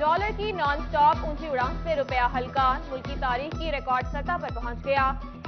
Dollar کی naan stop اونچی اڑان سے روپیہ ہلکا، ملکی تاریخ کی ریکارڈ سطح پر پہنچ گیا۔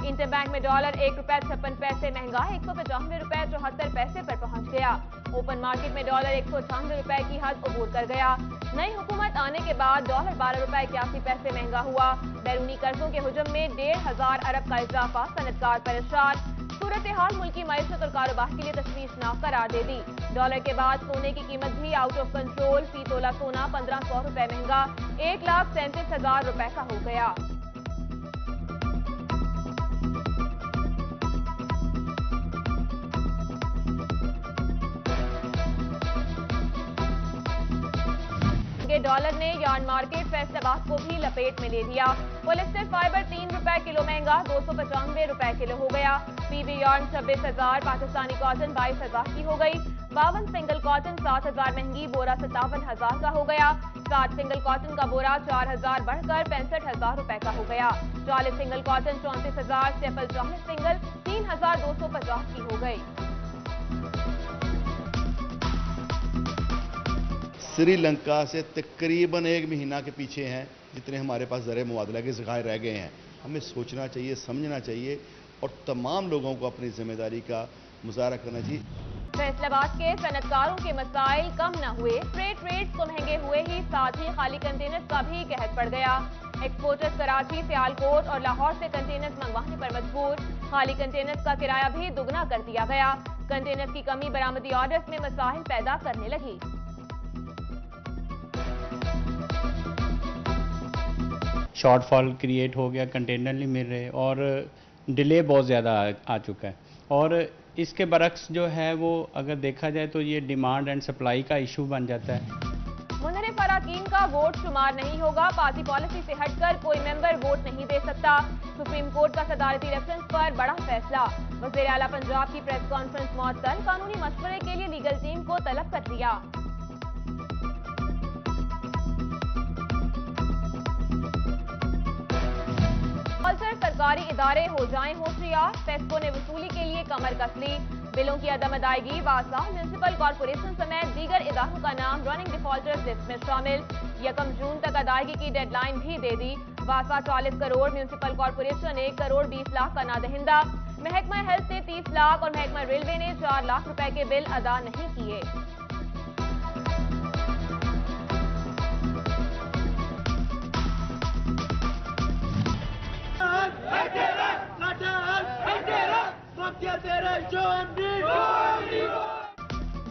انٹر بینک میں ڈالر 1 روپے 56 پیسے مہنگا 195 روپے 74 پیسے پر پہنچ گیا۔ اوپن مارکیٹ میں ڈالر 198 روپے کی حد عبور کر گیا۔ نئی حکومت آنے کے بعد ڈالر 12 روپے 81 پیسے مہنگا ہوا۔ بیرونی قرضوں کے حجم میں 1,500 ارب کا اضافہ، صنعتکار پریشان۔ صورتحال ملکی معیشت اور کاروبار کے لیے تشویشناک قرار دے دی۔ ڈالر کے بعد سونے کی قیمت بھی آؤٹ آف کنٹرول، فی تولہ سونا 1,500 روپے مہنگا 1,37,000 روپے کا ہو گیا۔ ڈالر نے یارن مارکیٹ فیصل آباد کو بھی لپیٹ میں لے لیا۔ پولیسٹر فائبر 3 روپے کلو مہنگا 295 روپے کلو ہو گیا۔ پی بی یارن 26,000، پاکستانی کاٹن 22,000 کی ہو گئی۔ 52 سنگل کاٹن 7,000 مہنگی بورا 57,000 کا ہو گیا۔ 60 سنگل کاٹن کا بورا 4,000 بڑھ کر 65,000 روپے کا ہو گیا۔ 40 سنگل کاٹن 34,000، سٹیپل 40 سنگل 3,250 کی ہو گئی۔ سری لنکا سے تقریباً 1 مہینہ کے پیچھے ہیں جتنے ہمارے پاس زر مبادلہ کے ذخائر رہ گئے ہیں۔ ہمیں سوچنا چاہیے، سمجھنا چاہیے اور تمام لوگوں کو اپنی ذمہ داری کا مظاہرہ کرنا چاہیے۔ فیصل آباد کے صنعتکاروں کے مسائل کم نہ ہوئے، فریٹ ریٹس تو مہنگے ہوئے ہی، ساتھ ہی خالی کنٹینرز کا بھی قحط پڑ گیا۔ ایکسپورٹرز کراچی، سیالکوٹ اور لاہور سے کنٹینرز منگوانے پر مجبور، خالی کنٹینرز کا کرایہ بھی دگنا کر دیا گیا۔ کنٹینرز کی کمی برآمدی آرڈرز میں مسائل پیدا کرنے لگی۔ شارٹ فال کریٹ ہو گیا، کنٹینر نہیں مل رہے اور ڈیلے بہت زیادہ آ چکا ہے، اور اس کے برعکس جو ہے وہ اگر دیکھا جائے تو یہ ڈیمانڈ اینڈ سپلائی کا ایشو بن جاتا ہے۔ منحرف اراکین کا ووٹ شمار نہیں ہوگا، پارٹی پالیسی سے ہٹ کر کوئی ممبر ووٹ نہیں دے سکتا۔ سپریم کورٹ کا صدارتی ریفرنس پر بڑا فیصلہ، وزیر اعلیٰ پنجاب کی پریس کانفرنس معطل، قانونی مشورے کے لیے لیگل ٹیم کو طلب کر لیا۔ سرکاری ادارے ہو جائیں ہوشیار، پیسکو نے وصولی کے لیے کمر کس لی۔ بلوں کی عدم ادائیگی، واسا میونسپل کارپوریشن سمیت دیگر اداروں کا نام رننگ ڈیفالٹرز لسٹ میں شامل۔ 1 جون تک ادائیگی کی ڈیڈ لائن بھی دے دی۔ واسا 40 کروڑ، میونسپل کارپوریشن 1 کروڑ 20 لاکھ کا نادہندہ۔ محکمہ ہیلتھ نے 30 لاکھ اور محکمہ ریلوے نے 4 لاکھ روپے کے بل ادا نہیں کیے۔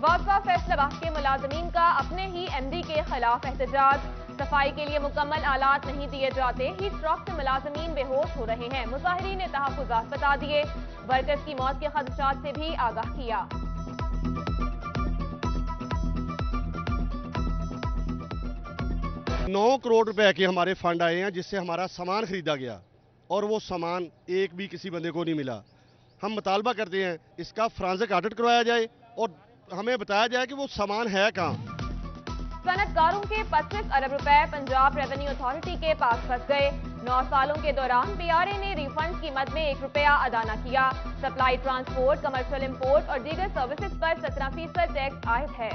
واسا فیصل آباد کے ملازمین کا اپنے ہی ایم ڈی کے خلاف احتجاج، صفائی کے لیے مکمل آلات نہیں دیے جاتے، ہیٹ اسٹروک سے ملازمین بے ہوش ہو رہے ہیں، مظاہرین نے تحفظات بتا دیے، ورکرز کی موت کے خدشات سے بھی آگاہ کیا۔ 9 کروڑ روپے کے ہمارے فنڈ آئے ہیں جس سے ہمارا سامان خریدا گیا اور وہ سامان ایک بھی کسی بندے کو نہیں ملا۔ ہم مطالبہ کرتے ہیں اس کا فرانزک آڈٹ کروایا جائے اور ہمیں بتایا جائے کہ وہ سامان ہے کہاں۔ صنعتکاروں کے 25 ارب روپے پنجاب ریونیو اتھارٹی کے پاس پھنس گئے۔ 9 سالوں کے دوران پی آر اے نے ری فنڈ کی مد میں 1 روپیہ ادا نہ کیا۔ سپلائی ٹرانسپورٹ، کمرشل امپورٹ اور دیگر سروسز پر 17% ٹیکس عائد ہے۔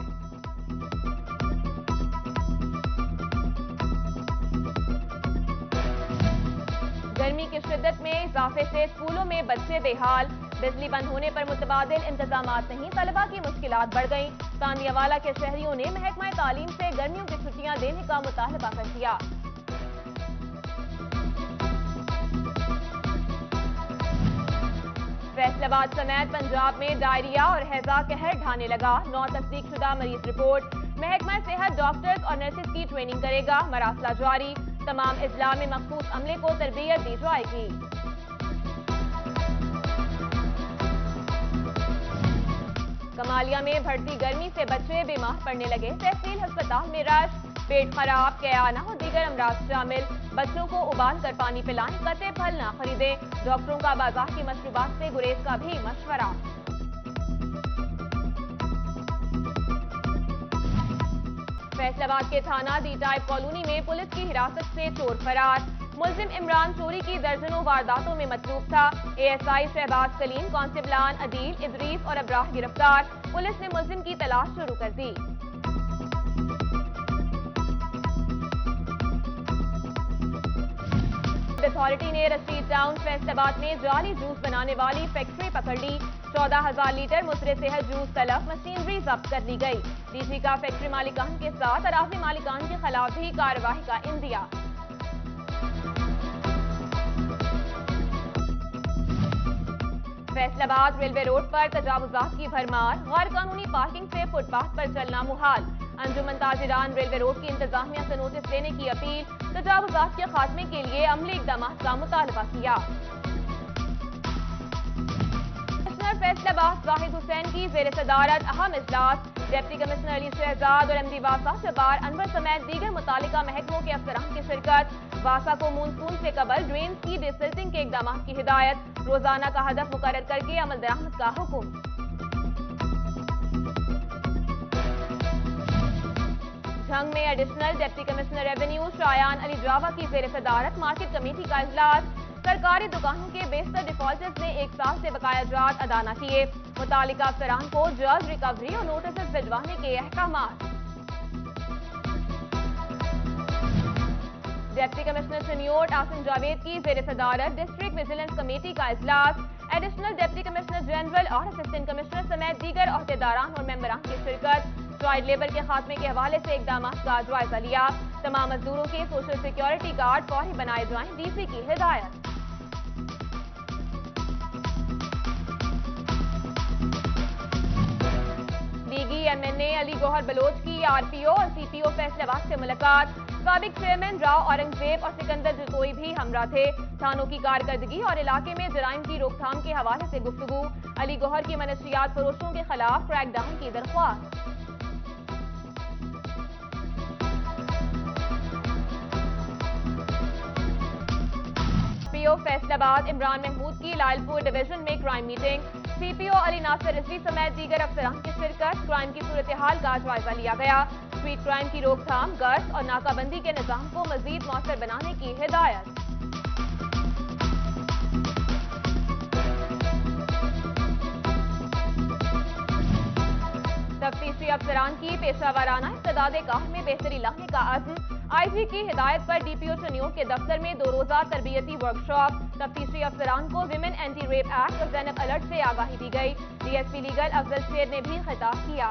گرمی کی شدت میں اضافے سے اسکولوں میں بچے بے حال، بجلی بند ہونے پر متبادل انتظامات نہیں، طلبہ کی مشکلات بڑھ گئیں۔ تانیہ والا کے شہریوں نے محکمہ تعلیم سے گرمیوں کی چھٹیاں دینے کا مطالبہ کر دیا۔ فیصل آباد سمیت پنجاب میں ڈائریا اور ہیضہ قہر ڈھانے لگا، 9 تصدیق شدہ مریض رپورٹ۔ محکمہ صحت ڈاکٹرز اور نرسز کی ٹریننگ کرے گا، مراسلہ جاری، تمام اضلاع میں مخصوص عملے کو تربیت دی جائے گی۔ کمالیہ میں بڑھتی گرمی سے بچے بیمار پڑنے لگے، تحصیل ہسپتال میں رش، پیٹ خراب، کیانہ اور دیگر امراض شامل، بچوں کو ابال کر پانی پلائیں، قطع پھل نہ خریدیں، ڈاکٹروں کا بازار کی مشروبات سے گریز کا بھی مشورہ۔ فیصل آباد کے تھانہ ڈی ٹائپ کالونی میں پولیس کی حراست سے چور فرار، ملزم عمران چوری کی درجنوں وارداتوں میں مطلوب تھا۔ اے ایس آئی شہباز کلیم، کانسٹیبلان عدیل، ادریس اور ابراہ گرفتار، پولیس نے ملزم کی تلاش شروع کر دی۔ اتھارٹی نے رشید ٹاؤن فیصل آباد میں جعلی جوس بنانے والی فیکٹری پکڑ لی 14,000 لیٹر مصر صحت جوس تلف مشینری ضبط کر لی گئی ڈی سی کا فیکٹری مالکان کے ساتھ اراضی مالکان کے خلاف بھی کارروائی کا اندیا فیصل آباد ریلوے روڈ پر تجاوزات کی بھرمار غیر قانونی پارکنگ سے فٹ پاتھ پر چلنا محال انجمن تاجران ریلوے روڈ کی انتظامیہ سے نوٹس لینے کی اپیل تجاوزات کے خاتمے کے لیے عملی اقدامات کا مطالبہ کیا کمشنر فیصل آباد واحد حسین کی زیر صدارت اہم اجلاس ڈپٹی کمشنر علی شہزاد اور ایم ڈی واسا جبار انور سمیت دیگر متعلقہ محکموں کے افسران کی شرکت واسا کو مونسون سے قبل ڈرینز کی ڈیسلٹنگ کے اقدامات کی ہدایت روزانہ کا ہدف مقرر کر کے عمل درآمد کا حکم جھنگ میں ایڈیشنل ڈپٹی کمشنر ریونیو شایان علی جاوا کی زیر صدارت مارکیٹ کمیٹی کا اجلاس سرکاری دکانوں کے بیشتر ڈیفالٹرز نے 1 سال سے بقایا جات ادا نہ کیے متعلقہ افسران کو جلد ریکوری اور نوٹسز بھجوانے کے احکامات ڈپٹی کمشنر شنیوٹ آسم جاوید کی زیر صدارت ڈسٹرکٹ ویجیلنس کمیٹی کا اجلاس ایڈیشنل ڈپٹی کمشنر جنرل اور اسسٹنٹ کمشنر سمیت دیگر عہدیداران اور ممبران کی شرکت چائلڈ لیبر کے خاتمے کے حوالے سے اقدامات کا جائزہ لیا تمام مزدوروں کے سوشل سیکیورٹی کارڈ فوری بنائے جائیں ڈی سی کی ہدایت لیگی ایم این اے علی گوہر بلوچ کی آر پی او اور سی پی او فیصل آباد سے ملاقات سابق چیئرمین راؤ اورنگزیب اور سکندر جتوئی بھی ہمراہ تھے تھانوں کی کارکردگی اور علاقے میں جرائم کی روک تھام کے حوالے سے گفتگو علی گوہر کی منشیات فروشوں کے خلاف کریک ڈاؤن کی درخواست پی او فیصل آباد عمران محمود کی لائل پور ڈویژن میں کرائم میٹنگ سی پی او علی ناصر رضوی سمیت دیگر افسران کی شرکت کرائم کی صورتحال کا جائزہ لیا گیا اسٹریٹ کرائم کی روک تھام گشت اور ناکہ بندی کے نظام کو مزید مؤثر بنانے کی ہدایت تفتیشی افسران کی پیشہ ورانہ استعداد کار میں بہتری لانے کا عزم آئی جی کی ہدایت پر ڈی پی او چنیوٹ کے دفتر میں 2 روزہ تربیتی ورکشاپ تفتیشی افسران کو ویمن اینٹی ریپ ایکٹ اور زینب الرٹ سے آگاہی دی گئی ڈی ایس پی لیگل افضل شیر نے بھی خطاب کیا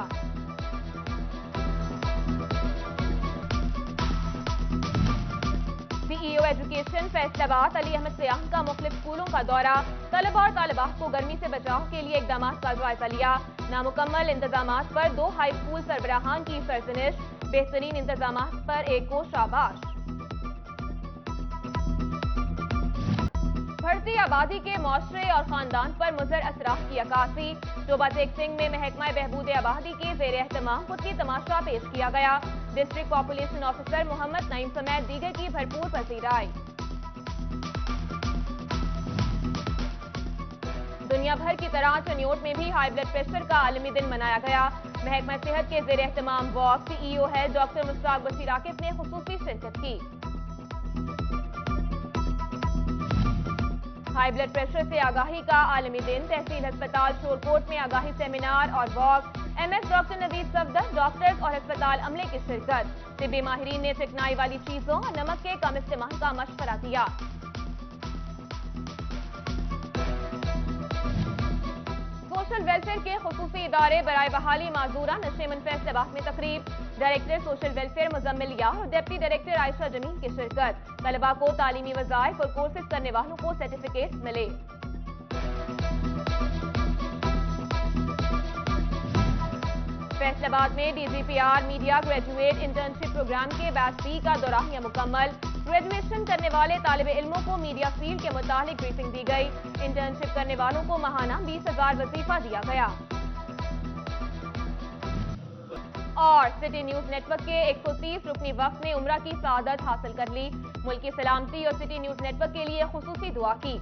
سی ای او ایجوکیشن فیصل آباد علی احمد سیاح کا مختلف اسکولوں کا دورہ طلبہ اور طالبات کو گرمی سے بچاؤ کے لیے اقدامات کا جائزہ لیا نامکمل انتظامات پر 2 ہائی اسکول سربراہان کی سرزنش بہترین انتظامات پر ایک کو شاباش بڑھتی آبادی کے معاشرے اور خاندان پر مضر اثرات کی عکاسی ٹوبہ ٹیک سنگھ میں محکمہ بہبود آبادی کے زیر اہتمام خود کی تماشا پیش کیا گیا ڈسٹرکٹ پاپولیشن آفیسر محمد نعیم سمیت دیگر کی بھرپور پذیرائی دنیا بھر کی طرح چنیوٹ میں بھی ہائی بلڈ پریشر کا عالمی دن منایا گیا محکمہ صحت کے زیر اہتمام واک سی ای او ہے ڈاکٹر مشتاق بشیر عاقب نے خصوصی شرکت کی ہائی بلڈ پریشر سے آگاہی کا عالمی دن تحصیل ہسپتال شورکوٹ میں آگاہی سیمینار اور واک ایم ایس ڈاکٹر نوید صفدر ڈاکٹرز اور ہسپتال عملے کی شرکت طبی ماہرین نے چکنائی والی چیزوں اور نمک کے کم استعمال کا مشورہ دیا سوشل ویلفیئر کے خصوصی ادارے برائے بحالی معذورہ نشیمن فیصل آباد میں تقریب ڈائریکٹر سوشل ویلفیئر مزمل یار اور ڈپٹی ڈائریکٹر عائشہ جمیل کی شرکت طلباء کو تعلیمی وظائف اور کورسز کرنے والوں کو سرٹیفکیٹ ملے فیصل آباد میں D G P R media graduate internship program کے بیچ بی کا دورانیہ مکمل گریجویشن کرنے والے طالب علموں کو میڈیا فیلڈ کے متعلق بریفنگ دی گئی انٹرنشپ کرنے والوں کو ماہانہ 20,000 وظیفہ دیا گیا اور سٹی نیوز نیٹ ورک کے 130 رکنی وفد نے عمرہ کی سعادت حاصل کر لی ملکی سلامتی اور سٹی نیوز نیٹ ورک کے لیے خصوصی دعا کی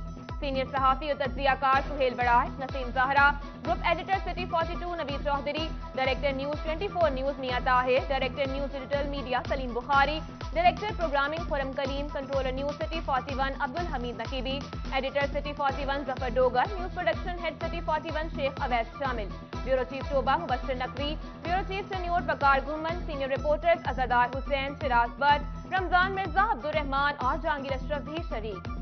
سینئر صحافی اور تجزیہ کار سہیل بڑائے، Naseem Zehra, group editor City 42 Naveed Chaudhry, director news 24 news Mian Tahir, director news digital media Saleem Bukhari, director programming Khurram Kaleem, controller news City 41 Abdul Hameed Naqeebi, editor City 41 Zafar Dogar, news production head City 41 Sheikh Awais شامل، بیورو چیف شعبہ Mubashir Naqvi, bureau chief senior Waqar Ghumman, senior reporters Azadar Hussain, Shiraz Butt, Ramzan Mirza, Abdul Rehman اور جہانگیر اشرف بھی شریک۔